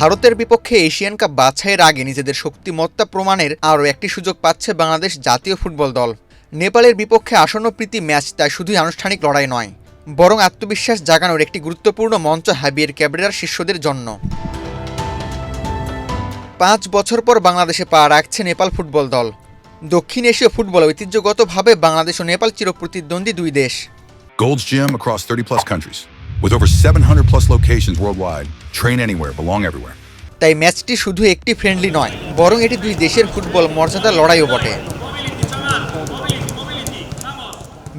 ভারতের বিপক্ষে Asian cup বাছাইয়ের আগে নিজেদের শক্তিমত্তা প্রমাণের আরও একটি সুযোগ পাচ্ছে বাংলাদেশ জাতীয় ফুটবল দল। নেপালের বিপক্ষে আসন্ন প্রীতি ম্যাচ তাই শুধুই আনুষ্ঠানিক লড়াই নয়, বরং আত্মবিশ্বাস জাগানোর একটি গুরুত্বপূর্ণ মঞ্চ হাবিয়ের ক্যাবরেরার শিষ্যদের জন্য। 5 বছর পর বাংলাদেশে পা রাখছে নেপাল ফুটবল দল। দক্ষিণ এশীয় ফুটবলে ঐতিহ্যগতভাবে বাংলাদেশ ও নেপাল চিরপ্রতিদ্বন্দ্বী দুই দেশ। Gold's Gym across 30 plus countries. With over 700 plus locations worldwide, train anywhere, belong everywhere. তাই ম্যাচটি শুধু একটি ফ্রেন্ডলি নয়, বরং এটি দুই দেশের ফুটবল মর্যাদার লড়াইও বটে।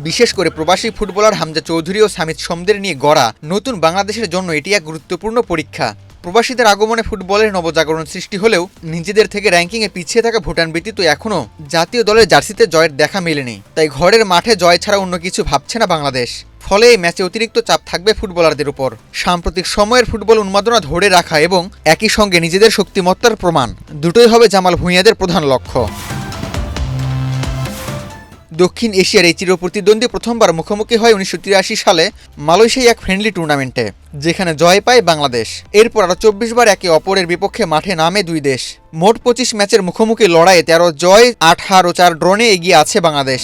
বিশেষ করে প্রবাসী ফুটবলার হামজা চৌধুরী ও সামিদ সোমদের নিয়ে গড়া নতুন বাংলাদেশের জন্য এটি এক গুরুত্বপূর্ণ পরীক্ষা। প্রবাসীদের আগমনে ফুটবলের নবজাগরণ সৃষ্টি হলেও নিজেদের থেকে র্যাঙ্কিংয়ে পিছিয়ে থাকা ভুটান ব্যতীত এখনও জাতীয় দলের জার্সিতে জয়ের দেখা মেলেনি। তাই ঘরের মাঠে জয় ছাড়া অন্য কিছু ভাবছে না বাংলাদেশ। ফলে এই ম্যাচে অতিরিক্ত চাপ থাকবে ফুটবলারদের উপর। সাম্প্রতিক সময়ের ফুটবল উন্মাদনা ধরে রাখা এবং একই সঙ্গে নিজেদের শক্তিমত্তার প্রমাণ, দুটোই হবে জামাল ভূঁইয়াদের প্রধান লক্ষ্য। দক্ষিণ এশিয়ার এই চিরপ্রতিদ্বন্দ্বী প্রথমবার মুখোমুখি হয় 1983 সালে মালয়েশিয়ায় এক ফ্রেন্ডলি টুর্নামেন্টে, যেখানে জয় পায় বাংলাদেশ। এরপর আরও 24 বার একে অপরের বিপক্ষে মাঠে নামে দুই দেশ। মোট 25 ম্যাচের মুখোমুখি লড়াইয়ে 13 জয়, 8 হার ও 4 ড্রনে এগিয়ে আছে বাংলাদেশ।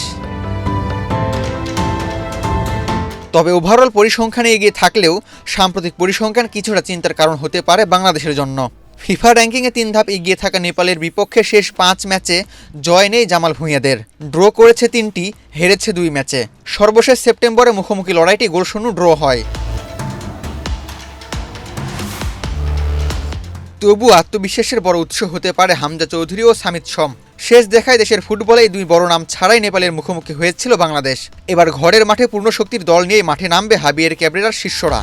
তবে ওভারঅল পরিসংখ্যানে এগিয়ে থাকলেও সাম্প্রতিক পরিসংখ্যান কিছুটা চিন্তার কারণ হতে পারে বাংলাদেশের জন্য। ফিফা র্যাঙ্কিংয়ে 3 ধাপ এগিয়ে থাকা নেপালের বিপক্ষে শেষ 5 ম্যাচে জয় নেই জামাল ভূঁইয়াদের। ড্র করেছে 3টি, হেরেছে 2 ম্যাচে। সর্বশেষ সেপ্টেম্বরে মুখোমুখি লড়াইটি গোলশূন্য ড্র হয়। তবু আত্মবিশ্বাসের বড় উৎস হতে পারে হামজা চৌধুরী ও সামিদ সোম। শেষ দেখায় দেশের ফুটবলে এই দুই বড় নাম ছাড়াই নেপালের মুখোমুখি হয়েছিল বাংলাদেশ। এবার ঘরের মাঠে পূর্ণ শক্তির দল নিয়ে মাঠে নামবে হাবিয়ের ক্যাবরেরার শিষ্যরা।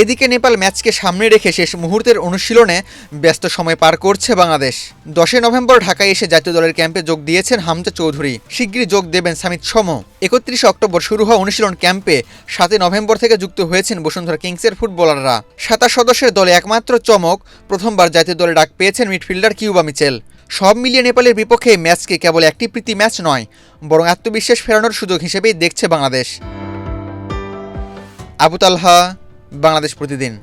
এদিকে নেপাল ম্যাচকে সামনে রেখে শেষ মুহূর্তের অনুশীলনে ব্যস্ত সময় পার করছে বাংলাদেশ। 10 নভেম্বর ঢাকায় এসে জাতীয় দলের ক্যাম্পে যোগ দিয়েছেন হামজা চৌধুরী। শিগগিরই যোগ দেবেন সামিদ সোমও। 31 অক্টোবর শুরু হওয়া অনুশীলন ক্যাম্পে 7 নভেম্বর থেকে যুক্ত হয়েছেন বসুন্ধরা কিংসের ফুটবলাররা। 27 সদস্যের দলে একমাত্র চমক, প্রথমবার জাতীয় দলে ডাক পেয়েছেন মিডফিল্ডার কিউবা মিচেল। সব মিলিয়ে নেপালের বিপক্ষে এই ম্যাচকে কেবল একটি প্রীতি ম্যাচ নয়, বরং আত্মবিশ্বাস ফেরানোর সুযোগ হিসেবেই দেখছে বাংলাদেশ। আবু তালহা, বাংলাদেশ প্রতিদিন।